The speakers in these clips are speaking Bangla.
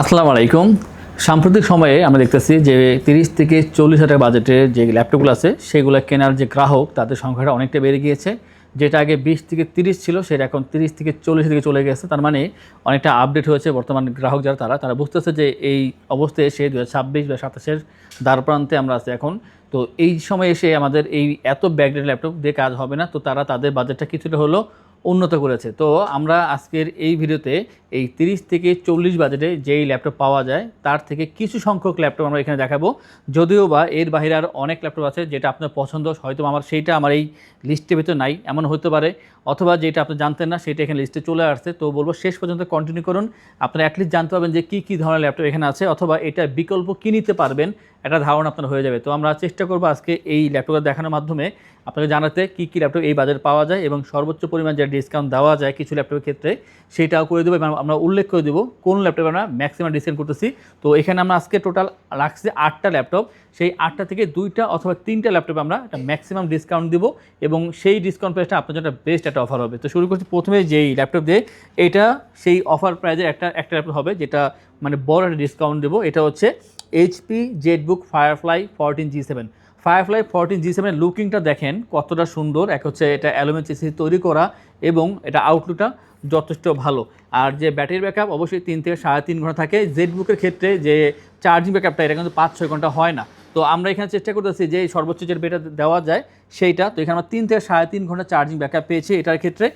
আসসালামু আলাইকুম। সাম্প্রতিক সময়ে আমরা দেখতেছি যে 30 থেকে 40 হাজার বাজেটের যে ল্যাপটপগুলো আছে সেগুলো কেনার যে গ্রাহক তাদের সংখ্যাটা অনেকটা বেড়ে গিয়েছে। যেটা আগে 20 থেকে 30 ছিল সেটা এখন 30 থেকে 40 দিকে চলে গেছে। তার মানে অনেকটা আপডেট হয়েছে। বর্তমান গ্রাহক যারা তারা বুঝতেছে যে এই অবস্থায় এসে 2026 বা 27-এর দ্বারপ্রান্তে আমরা আছি এখন। তো এই সময় এসে আমাদের এই এত ব্যাকডেট ল্যাপটপ দিয়ে কাজ হবে না। তো তারা তাদের বাজেটটা কিছুটা হলেও উন্নত করেছে। তো আমরা আজকের এই ভিডিওতে এই 30 থেকে 40 বাজেটে যেই ল্যাপটপ পাওয়া যায় তার থেকে কিছু সংখ্যক ল্যাপটপ আমরা এখানে দেখাবো। যদিও বা এর বাইরে আর অনেক ল্যাপটপ আছে যেটা আপনার পছন্দ, হয়তো আমার এই লিস্টের ভিতর নাই এমন হতে পারে, অথবা যেটা আপনি জানতেন না সেটা এখানে লিস্টে চলে আসছে। তো বলবো শেষ পর্যন্ত কন্টিনিউ করুন, আপনারা অ্যাটলিস্ট জানতে পারবেন যে কী ধরনের ল্যাপটপ এখানে আছে, অথবা এটা বিকল্প কী নিতে পারবেন একটা ধারণা আপনার হয়ে যাবে। তো আমরা চেষ্টা করবো আজকে এই ল্যাপটপটা দেখানোর মাধ্যমে আপনাকে জানাতে কী ল্যাপটপ এই বাজারে পাওয়া যায় এবং সর্বোচ্চ পরিমাণ যে ডিসকাউন্ট দেওয়া যায় কিছু ল্যাপটপের ক্ষেত্রে সেটাও করে দেবো এবং আমরা উল্লেখ করে দেবো কোন ল্যাপটপে আমরা ম্যাক্সিমাম ডিসকাউন্ট করতেছি। তো এখানে আমরা আজকে টোটাল রাখছি 8টা ল্যাপটপ। সেই 8টা থেকে 2টা অথবা 3টা ল্যাপটপে আমরা একটা ম্যাক্সিমাম ডিসকাউন্ট দেবো এবং সেই ডিসকাউন্ট প্রাইসটা আপনার জন্য বেস্ট একটা অফার হবে। তো শুরু করছি প্রথমে যেই ল্যাপটপ দিয়ে, এটা সেই অফার প্রাইজের একটা ল্যাপটপ হবে যেটা মানে বড় একটা ডিসকাউন্ট দেবো। এটা হচ্ছে HP Jetbook firefly 14G7। Firefly 14G7 লুকিংটা দেখেন কতটা সুন্দর। এক হচ্ছে এটা অ্যালুমিনিয়াম চিসি তৈরি করা এবং এটা আউটলুকটা যথেষ্ট ভালো। আর যে ব্যাটারি ব্যাকআপ অবশ্যই 3 থেকে 3.5 ঘন্টা থাকে। জেটবুকের ক্ষেত্রে যে চার্জিং ব্যাকআপটা এটা কিন্তু 5-6 ঘন্টা হয় না। তো আমরা এখানে চেষ্টা করতেছি যে সর্বোচ্চ যে বেটা দেওয়া যায় সেইটা। তো এখানে আমরা 3 থেকে 3.5 ঘন্টা চার্জিং ব্যাকআপ পেয়েছি এটার ক্ষেত্রে।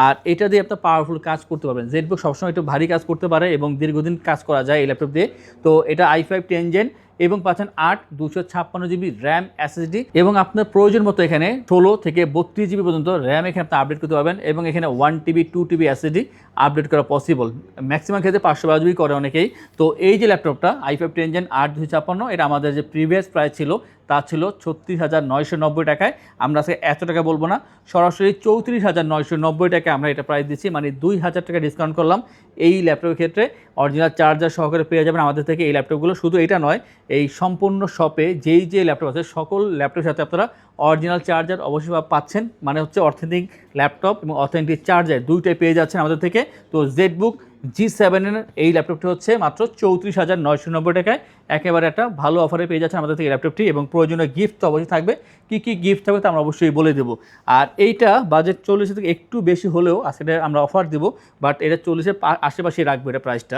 আর এটা দিয়ে আপনার পাওয়ারফুল কাজ করতে পারবেন। জেটবুক সবসময় একটু ভারী কাজ করতে পারে এবং দীর্ঘদিন কাজ করা যায় এই ল্যাপটপ দিয়ে। তো এটা i5 10 জেন এবং পাচ্ছেন 8 256 GB র্যাম SSD এবং আপনার প্রয়োজন মতো এখানে 16 থেকে 32 GB পর্যন্ত র্যাম এখানে আপনি আপডেট করতে পারবেন এবং এখানে 1 TB 2 TB SSD আপডেট করা পসিবল। ম্যাক্সিমাম ক্ষেত্রে 512 GB করে অনেকেই। তো এই যে ল্যাপটপটা i5 10 জেন 8 256, এটা আমাদের যে প্রিভিয়াস প্রাইস ছিল তা ছিল 36,990 টাকায়। আমরা আজকে এত টাকা বলবো না, সরাসরি 34,990 টাকায় আমরা এটা প্রাইস দিচ্ছি, মানে 2,000 টাকা ডিসকাউন্ট করলাম। এই ল্যাপটপের ক্ষেত্রে অরিজিনাল চার্জার সহকারে পেয়ে যাবেন আমাদের থেকে এই ল্যাপটপগুলো। শুধু এটা নয়, এই সম্পূর্ণ শপে যেই যে ল্যাপটপ আছে সকল ল্যাপটপের সাথে আপনারা অরিজিনাল চার্জার অবশ্যই পাচ্ছেন, মানে হচ্ছে অথেন্টিক ল্যাপটপ এবং অথেন্টিক চার্জার দুইটাই পেয়ে যাচ্ছেন আমাদের থেকে। তো জেটবুক G7 এর এই ল্যাপটপটি হচ্ছে মাত্র 34,990 টাকায় একেবারে একটা ভালো অফারে পেয়ে যাচ্ছেন আমাদের থেকে এই ল্যাপটপটি এবং প্রয়োজনীয় গিফট তো অবশ্যই থাকবে। কী গিফট থাকবে তা আমরা অবশ্যই বলে দেবো। আর এইটা বাজেট 40 থেকে একটু বেশি হলেও আজকে আমরা অফার দেবো, বাট এটা 40-এর আশেপাশেই রাখবো এটা প্রাইসটা।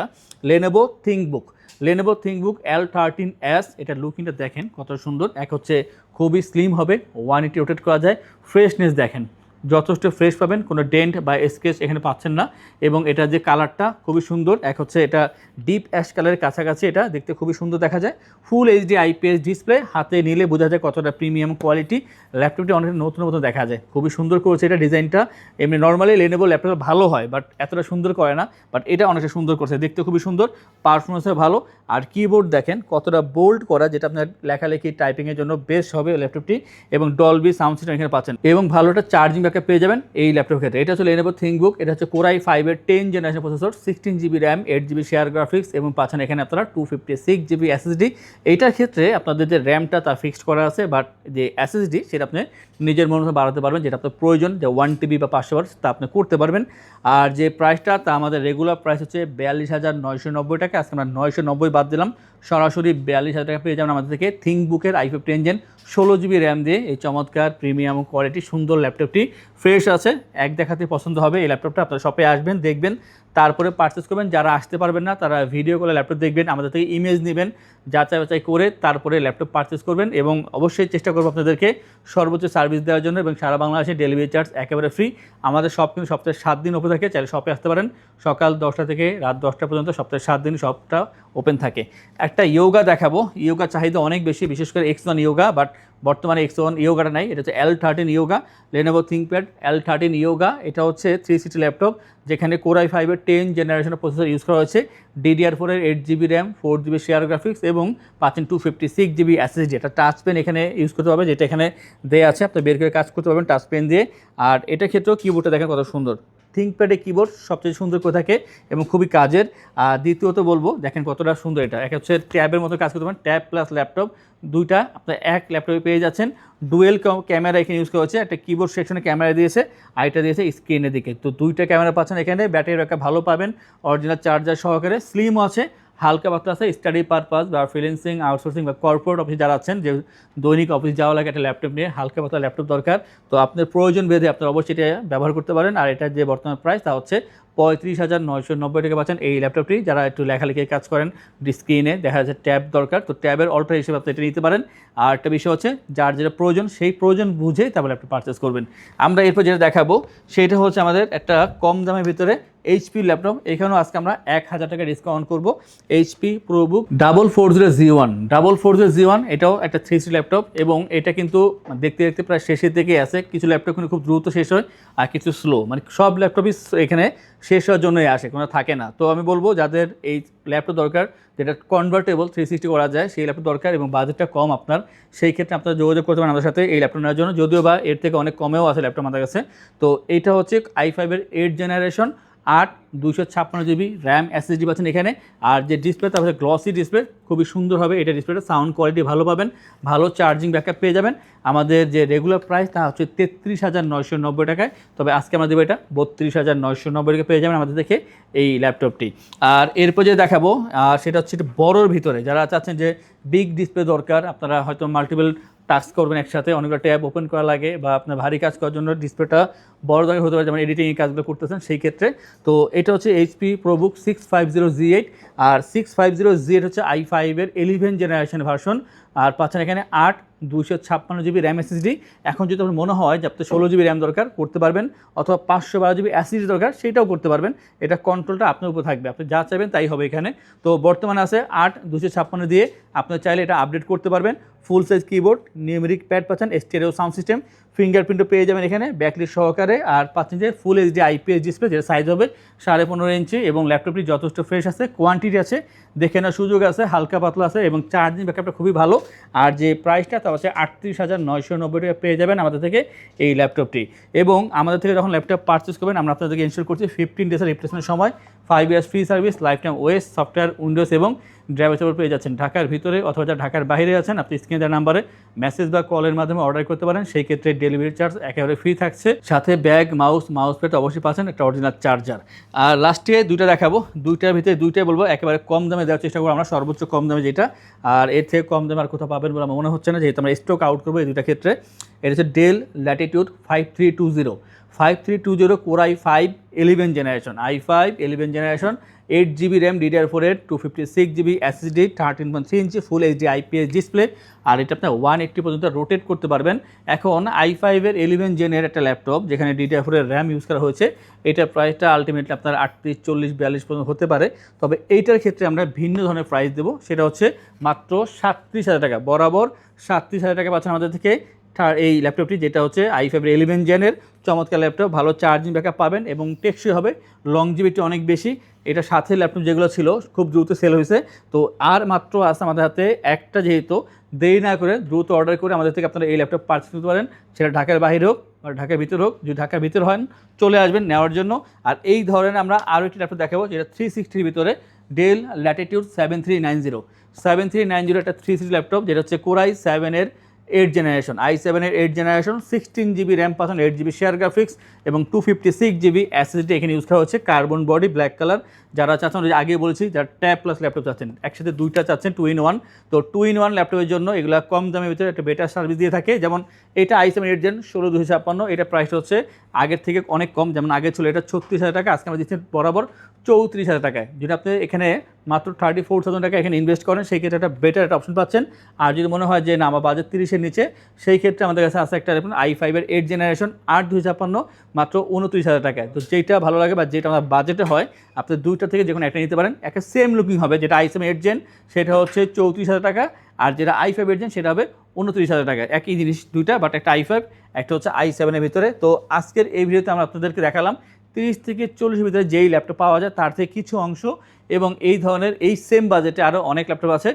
Lenovo ThinkBook L13s, এটা লুকিংটা দেখেন কত সুন্দর। এক হচ্ছে খুবই স্লিম হবে, 180 রোটেট করা যায়। ফ্রেশনেস দেখেন যথেষ্ট ফ্রেশ পাবেন, কোনো ডেন্ট বা স্কেচ এখানে পাচ্ছেন না এবং এটা যে কালারটা খুবই সুন্দর। এক হচ্ছে এটা ডিপ অ্যাশ কালারের কাছাকাছি, এটা দেখতে খুবই সুন্দর দেখা যায়। ফুল HD IPS ডিসপ্লে, হাতে নিলে বোঝা যায় কতটা প্রিমিয়াম কোয়ালিটি। ল্যাপটপটি অনেকটা নতুন মতো দেখা যায়, খুবই সুন্দর করেছে এটা ডিজাইনটা। এমনি নর্মালি Lenovo ল্যাপটপ ভালো হয় বাট এতটা সুন্দর করে না, বাট এটা অনেকটা সুন্দর করছে, দেখতে খুবই সুন্দর, পারফরমেন্সও ভালো। আর কিবোর্ড দেখেন কতটা বোল্ড করা, যেটা আপনার লেখালেখি টাইপিংয়ের জন্য বেস্ট হবে ল্যাপটপটি এবং ডলবি সাউন্ড সিস্টেম এখানে পাচ্ছেন এবং ভালো একটা চার্জিং ব্যাকআপ পেয়ে যাবেন এই ল্যাপটপের ক্ষেত্রে। এটা হচ্ছে Lenovo ThinkBook, এটা হচ্ছে Core i5 এর 10 generation processor, 16 GB RAM, 8 GB share graphics এবং পাচ্ছেন এখানে আপনারা 256 GB SSD। এইটার ক্ষেত্রে আপনাদের যে র্যামটা তা ফিক্সড করা আছে, বাট যে SSD সেটা আপনি নিজের মন মতো বাড়াতে পারবেন, যেটা আপনার প্রয়োজন, যে 1 TB বা 500 তা আপনি করতে পারবেন। আর যে প্রাইসটা তা আমাদের রেগুলার প্রাইস হচ্ছে 42,990 টাকা, আজকে আমরা 990 বাদ দিলাম, সরাসরি 42,000 টাকা পেয়ে যাবেন আমাদের থেকে ThinkBook-এর i5 10 জেন 16 GB র্যাম দিয়ে এই চমৎকার প্রিমিয়াম কোয়ালিটি সুন্দর ল্যাপটপটি। ফ্রেশ আছে, এক দেখাতে পছন্দ হবে এই ল্যাপটপটা। আপনারা শপে আসবেন, দেখবেন, তারপরে পারচেস করবেন। যারা আসতে পারবেন না তারা ভিডিও কলে ল্যাপটপ দেখবেন, আমাদের থেকে ইমেজ নেবেন, যাচাই বাছাই করে তারপরে ল্যাপটপ পারচেস করবেন এবং অবশ্যই চেষ্টা করবো আপনাদেরকে সর্বোচ্চ সার্ভিস দেওয়ার জন্য এবং সারা বাংলাদেশে ডেলিভারি চার্জ একেবারে ফ্রি। আমাদের শপ কিন্তু সপ্তাহে 7 দিন ওপেন থাকে, চাইলে শপে আসতে পারেন। সকাল 10টা থেকে রাত 10টা পর্যন্ত সপ্তাহে 7 দিন শপটা ওপেন থাকে। একটা ইয়োগা দেখাবো, ইয়োগা চাহিদা অনেক বেশি, বিশেষ করে X1 ইয়োগা, বাট বর্তমানে X1 ইয়োগাটা নাই, এটা হচ্ছে L13 yoga, Lenovo ThinkPad L13 yoga. এটা হচ্ছে 360 ল্যাপটপ যেখানে Core i5 এর 10 জেনারেশনের প্রসেসর ইউজ করা হয়েছে, DDR4 এর 8 GB RAM, 4 GB share graphics এবং পাচ্ছেন 256 GB SSD। এটা টাচ পেন এখানে ইউজ করতে হবে, যেটা এখানে দেয়া আছে, আপনি বের করে কাজ করতে পারবেন টাচ পেন দিয়ে। আর এটার ক্ষেত্রেও কিবোর্ডটা দেখেন কত সুন্দর, থিঙ্কপ্যাডে কিবোর্ড সবচেয়ে সুন্দর করে থাকে এবং খুবই কাজের। আর দ্বিতীয়ত বলবো দেখেন কতটা সুন্দর, এটা এক হচ্ছে ট্যাবের মতো কাজ করতে পারেন, ট্যাব প্লাস ল্যাপটপ দুইটা আপনার এক ল্যাপটপে পেয়ে যাচ্ছেন। ডুয়েল ক্যামেরা এখানে ইউজ করা হচ্ছে, একটা কিবোর্ড সেকশনে ক্যামেরা দিয়েছে আর এটা দিয়েছে স্ক্রিনের দিকে। তো দুইটা ক্যামেরা পাচ্ছেন এখানে, ব্যাটারি ব্যাকআপ ভালো পাবেন, অরিজিনাল চার্জার সহকারে, স্লিমও আছে, হালকা পাতলা আছে স্টাডি পারপাস বা ফ্রিল্যান্সিং, আউটসোর্সিং বা কর্পোরেট অফিস যারা আছেন, যে দৈনিক অফিস যাওয়া লাগে একটা ল্যাপটপ নিয়ে, হালকা পাতলা ল্যাপটপ দরকার, তো আপনার প্রয়োজন ভেদে আপনার অবশ্যই এটা ব্যবহার করতে পারেন। আর এটার যে বর্তমান প্রাইস তা হচ্ছে 35,990 টাকা পাচ্ছেন এই ল্যাপটপটি। যারা একটু লেখালেখি কাজ করেন, স্ক্রিনে দেখা যাচ্ছে ট্যাব দরকার, তো ট্যাবের অল্টার হিসেবে আপনি এটা নিতে পারেন। আর একটা বিষয় হচ্ছে যার যেটা প্রয়োজন সেই প্রয়োজন বুঝে তারপর ল্যাপটপ পারচেস করবেন। আমরা এরপর যেটা দেখাবো সেটা হচ্ছে আমাদের একটা কম দামের ভিতরে এইচপি ল্যাপটপ। এখানেও আজকে আমরা 1,000 টাকা ডিসকাউন্ট করবো। এইচপি প্রোবুক 4400G1 এটাও একটা 3C ল্যাপটপ, এবং এটা কিন্তু দেখতে দেখতে প্রায় শেষের দিকে আছে। কিছু ল্যাপটপ কিন্তু খুব দ্রুত শেষ হয় আর কিছু স্লো, মানে সব ল্যাপটপই এখানে শেষ হওয়ার জন্যই আসে, কোনো থাকে না। তো আমি বলবো যাদের এই ল্যাপটপ দরকার যেটা কনভার্টেবল 360 করা যায় সেই ল্যাপটপ দরকার এবং বাজেটটা কম আপনার, সেই ক্ষেত্রে আপনারা যোগাযোগ করতে পারেন আমাদের সাথে এই ল্যাপটপ নেওয়ার জন্য। যদিও বা এর থেকে অনেক কমেও আছে ল্যাপটপ আমাদের কাছে। তো এইটা হচ্ছে i5-এর 8 জেনারেশন, 256GB র্যাম SSD পাচ্ছেন এখানে। আর যে ডিসপ্লে তা হচ্ছে গ্লসি ডিসপ্লে, খুবই সুন্দর হবে এটা ডিসপ্লেটা, সাউন্ড কোয়ালিটি ভালো পাবেন, ভালো চার্জিং ব্যাকআপ পেয়ে যাবেন। আমাদের যে রেগুলার প্রাইস তা হচ্ছে 33,990 টাকায়, তবে আজকে আমরা দেবো এটা 32,990 টাকা পেয়ে যাবেন আমাদের থেকে এই ল্যাপটপটি। আর এরপর যে দেখাবো সেটা হচ্ছে বড়োর ভিতরে যারা চাচ্ছেন যে বিগ ডিসপ্লে দরকার, আপনারা হয়তো মাল্টিপল টাস্ক করবেন একসাথে, অনেকগুলো ট্যাব ওপেন করা লাগে, বা আপনার ভারী কাজ করার জন্য ডিসপ্লেটা বড় দামে হতে পারে, যেমন এডিটিং কাজগুলো করতেছেন সেই ক্ষেত্রে। তো এটা হচ্ছে এইচপি প্রোবুক 650G8, আর 650G8 হচ্ছে i5-এর 11 জেনারেশন ভার্সন। আর পাচ্ছেন এখানে 256GB র্যাম SSD। এখন যদি আপনার মনে হয় যে আপনার 16GB র্যাম দরকার করতে পারবেন, অথবা 512GB SSD দরকার সেটাও করতে পারবেন। এটা কন্ট্রোলটা আপনার উপর থাকবে, আপনি যা চাইবেন তাই হবে এখানে। তো বর্তমানে আছে 256 দিয়ে, আপনার চাইলে এটা আপডেট করতে পারবেন। ফুল সাইজ কিবোর্ড, নিউমেরিক প্যাড পাচ্ছেন, স্টেরিও সাউন্ড সিস্টেম, ফিঙ্গারপ্রিন্টও পেয়ে যাবেন এখানে ব্যাকলিট সহকারে। আর পাচ্ছেন যে ফুল এইচডি IPS ডিসপ্লে, যেটা সাইজ হবে 15.5 ইঞ্চি, এবং ল্যাপটপটি যথেষ্ট ফ্রেশ আছে, কোয়ান্টিটি আছে, দেখে নেওয়ার সুযোগ আছে, হালকা পাতলা আছে, এবং চার্জিং ব্যাকআপটা খুবই ভালো। আর যে প্রাইসটা তা হচ্ছে 38,990 টাকা পেয়ে যাবেন আমাদের থেকে এই ল্যাপটপটি। এবং আমাদের থেকে যখন ল্যাপটপ পারচেস করবেন আমরা আপনাদেরকে ইনস্টল করছি 15 ডেজের রিপ্লেসমেন্ট সময়, 5 years free service, life time OS, software, Windows এবং ড্রাইভার সাপোর্ট পেয়ে যাচ্ছেন। ঢাকার ভিতরে অথবা যারা ঢাকার বাইরে আছেন আপনি স্ক্রিনে দেওয়া নাম্বারে মেসেজ বা কলের মাধ্যমে অর্ডার করতে পারেন, সেই ক্ষেত্রে ডেলিভারি চার্জ একেবারে ফ্রি থাকছে, সাথে ব্যাগ, মাউস প্যাড অবশ্যই পাচ্ছেন, একটা অরিজিনাল চার্জার। আর লাস্টে দুইটা দেখাবো, দুইটার ভিতরে দুইটাই বলবো একেবারে কম দামে দেওয়ার চেষ্টা করবো আমরা, সর্বোচ্চ কম দামে যেটা, আর এর থেকে কম দামে আর কোথাও পাবেন বলে আমার মনে হচ্ছে না, যেহেতু আমরা স্টক আউট করবো এই দুইটা ক্ষেত্রে। এটা হচ্ছে Dell Latitude 5320 Core i5 11 generation, i5 11 generation, 8GB RAM DDR4-এর, 256GB SSD, 13.3 inch full HD IPS display. আর এটা আপনার 180 পর্যন্ত রোটেট করতে পারবেন। এখন i5-এর 11 জেনের একটা ল্যাপটপ যেখানে DDR4-এর র্যাম ইউজ করা হয়েছে, এটার প্রাইসটা আলটিমেটলি আপনার 38, 40, 42 পর্যন্ত হতে পারে। তবে এইটার ক্ষেত্রে আমরা ভিন্ন ধরনের প্রাইস দেবো, সেটা হচ্ছে মাত্র 37,000 টাকা, বরাবর 37,000 টাকা পাচ্ছেন আমাদের থেকে এই ল্যাপটপটি, যেটা হচ্ছে i5-এর 11 জেনের চমৎকার ল্যাপটপ, ভালো চার্জিং ব্যাকআপ পাবেন এবং টেকসই হবে, লংজিভিটি অনেক বেশি। এটা সাথে ল্যাপটপ যেগুলো ছিল খুব দ্রুত সেল হয়েছে, তো আর মাত্র আছে আমাদের হাতে একটা, যেহেতু দেরি না করে দ্রুত অর্ডার করে আমাদের থেকে আপনারা এই ল্যাপটপ পারচেজ করতে পারেন, সেটা ঢাকার বাইরে হোক বা ঢাকার ভিতর হোক। যদি ঢাকার ভিতর হন চলে আসবেন নেওয়ার জন্য। আর এই ধরনের আমরা আরও একটি ল্যাপটপ দেখাবো যেটা 360-র ভিতরে, ডেল ল্যাটিটিউড 7390 একটা 360 ল্যাপটপ, যেটা হচ্ছে Core i7-এর 8 জেনারেশন, i7-এর 8 জেনারেশন, 16GB র্যাম পাচ্ছেন, 8GB শেয়ার গ্রাফিক্স এবং 256GB SSD এখানে ইউজ করা হচ্ছে, কার্বন বডি ব্ল্যাক কালার। যারা চাচ্ছেন, আগে বলেছি যারা ট্যাব প্লাস ল্যাপটপ চাচ্ছেন, একসাথে দুইটা চাচ্ছেন 2-in-1, তো 2-in-1 ল্যাপটপের জন্য এগুলো কম দামের ভিতরে একটা বেটার সার্ভিস দিয়ে থাকে। যেমন এটা i7 8 জেন 16256, এটা প্রাইসটা হচ্ছে আগের থেকে অনেক কম, যেমন আগে ছিল এটা 36,000 টাকা, আজকে আমরা দিচ্ছি বরাবর 34,000 টাকায়। যদি আপনি এখানে মাত্র 34,000 টাকা এখানে ইনভেস্ট করেন, সেই ক্ষেত্রে একটা বেটার একটা অপশন পাচ্ছেন। আর যদি মনে হয় যে না আমার বাজেট 30-এর নিচে, সেই ক্ষেত্রে আমাদের কাছে আছে একটা i5-এর 8 জেনারেশন 8256, মাত্র 29,000 টাকায়। তো যেটা ভালো লাগে বা যেটা আমার বাজেটে হয়, আপনি দুইটা থেকে যে কোনো একটা নিতে পারেন। একটা সেম লুকিং হবে, যেটা i7 8 জেন সেটা হচ্ছে 34,000 টাকা, আর যেটা i5 8 জেন সেটা হবে 29,000 টাকা। একই জিনিস দুইটা, বাট একটা i5 একটা হচ্ছে i7-এর ভিতরে। তো আজকের এই ভিডিওতে আমরা আপনাদেরকে দেখালাম 30 থেকে 40-এর ভিতরে যেই ল্যাপটপ পাওয়া যায় তার থেকে কিছু অংশ, এবং এই ধরনের এই সেম বাজেটে আরও অনেক ল্যাপটপ আছে।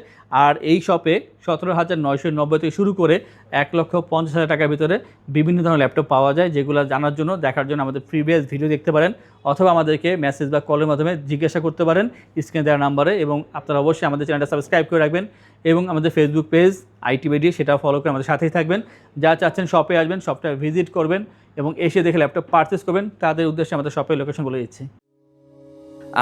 আর এই শপে 17,990 থেকে শুরু করে 1,50,000 টাকার ভিতরে বিভিন্ন ধরনের ল্যাপটপ পাওয়া যায়, যেগুলো জানার জন্য, দেখার জন্য আমাদের প্রিভিয়াস ভিডিও দেখতে পারেন, অথবা আমাদেরকে মেসেজ বা কলের মাধ্যমে জিজ্ঞাসা করতে পারেন স্ক্রিনে দেওয়ার নাম্বারে। এবং আপনারা অবশ্যই আমাদের চ্যানেলটা সাবস্ক্রাইব করে রাখবেন, এবং আমাদের ফেসবুক পেজ আইটিবিডি সেটাও ফলো করে আমাদের সাথেই থাকবেন। যা চাচ্ছেন শপে আসবেন, শপটা ভিজিট করবেন এবং এসে দেখে ল্যাপটপ পারচেস করবেন, তাদের উদ্দেশ্যে আমাদের শপের লোকেশন বলে দিচ্ছি।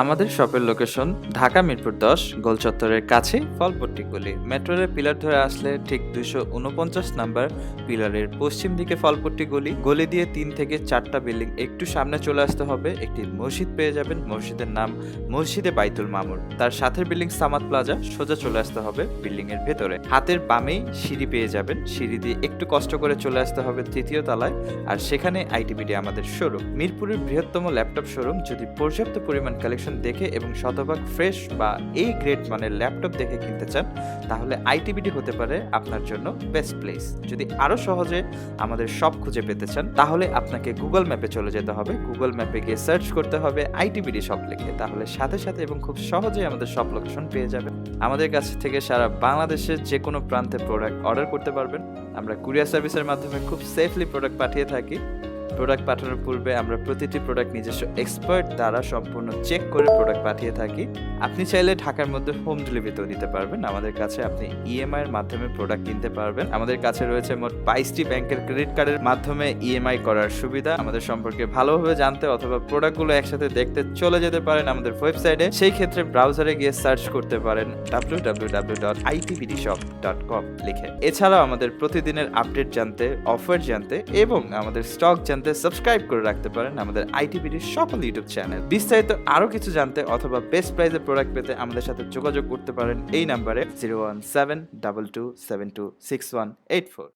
আমাদের শপের লোকেশন ঢাকা মিরপুর 10 গোল চত্বরের কাছে ফলপট্টি গলি। মেট্রোরের পিলার ধরে আসলে ঠিক 249 নাম্বার পিলারের পশ্চিম দিকে ফলপট্টি গলি। গলি দিয়ে 3 থেকে 4টা বিল্ডিং একটু সামনে চলে আসতে হবে, একটি মসজিদ পেয়ে যাবেন। মসজিদের নাম মসজিদে বাইতুল মামুর। তার সাথের বিল্ডিং সামাদ প্লাজা, সোজা চলে আসতে হবে বিল্ডিং এর ভেতরে। হাতের বামেই সিঁড়ি পেয়ে যাবেন, সিঁড়ি দিয়ে একটু কষ্ট করে চলে আসতে হবে 3য় তলায়, আর সেখানে আইটিবিডি আমাদের শোরুম। মিরপুরের বৃহত্তম ল্যাপটপ শোরুম। যদি পর্যাপ্ত পরিমাণ কালেকশন দেখে এবং শতভাগ ফ্রেশ বা এই গ্রেড মানের ল্যাপটপ দেখে কিনতে চান, তাহলে আইটিবিডি হতে পারে আপনার জন্য বেস্ট প্লেস। যদি আরো সহজে আমাদের শপ খুঁজে পেতে চান, তাহলে আপনাকে গুগল ম্যাপে চলে যেতে হবে। গুগল ম্যাপে গিয়ে সার্চ করতে হবে আইটিবিডি শপ লিখে, তাহলে সাথে সাথে এবং খুব সহজেই আমাদের শপ লোকেশন পেয়ে যাবেন। আমাদের কাছ থেকে সারা বাংলাদেশের যে কোনো প্রান্তে প্রোডাক্ট অর্ডার করতে পারবেন। আমরা কুরিয়ার সার্ভিসের মাধ্যমে খুব সেফলি প্রোডাক্ট পাঠিয়ে থাকি। প্রোডাক্ট পাঠানোর পূর্বে আমরা প্রতিটি প্রোডাক্ট নিজস্ব এক্সপার্ট দ্বারা সম্পূর্ণ চেক করে প্রোডাক্ট পাঠিয়ে থাকি। আপনি চাইলে ঢাকার মধ্যে হোম ডেলিভারিতেও নিতে পারবেন। আমাদের কাছে আপনি ইএমআই এর মাধ্যমে প্রোডাক্ট কিনতে পারবেন। আমাদের কাছে রয়েছে মোট 22টি ব্যাংকের ক্রেডিট কার্ডের মাধ্যমে ইএমআই করার সুবিধা। আমাদের সম্পর্কে ভালোভাবে জানতে অথবা প্রোডাক্টগুলো একসাথে দেখতে চলে যেতে পারেন আমাদের ওয়েবসাইটে। সেই ক্ষেত্রে ব্রাউজারে গিয়ে সার্চ করতে পারেন www.itbdshop.com লিখে। এছাড়াও আমাদের প্রতিদিনের আপডেট জানতে, অফার জানতে এবং আমাদের স্টক জানতে সাবস্ক্রাইব করে রাখতে পারেন আমাদের আইটিবিডির সকল ইউটিউব চ্যানেল। বিস্তারিত আরো কিছু জানতে অথবা বেস্ট প্রাইসে প্রোডাক্ট পেতে আমাদের সাথে যোগাযোগ করতে পারেন এই নাম্বারে 01722726184।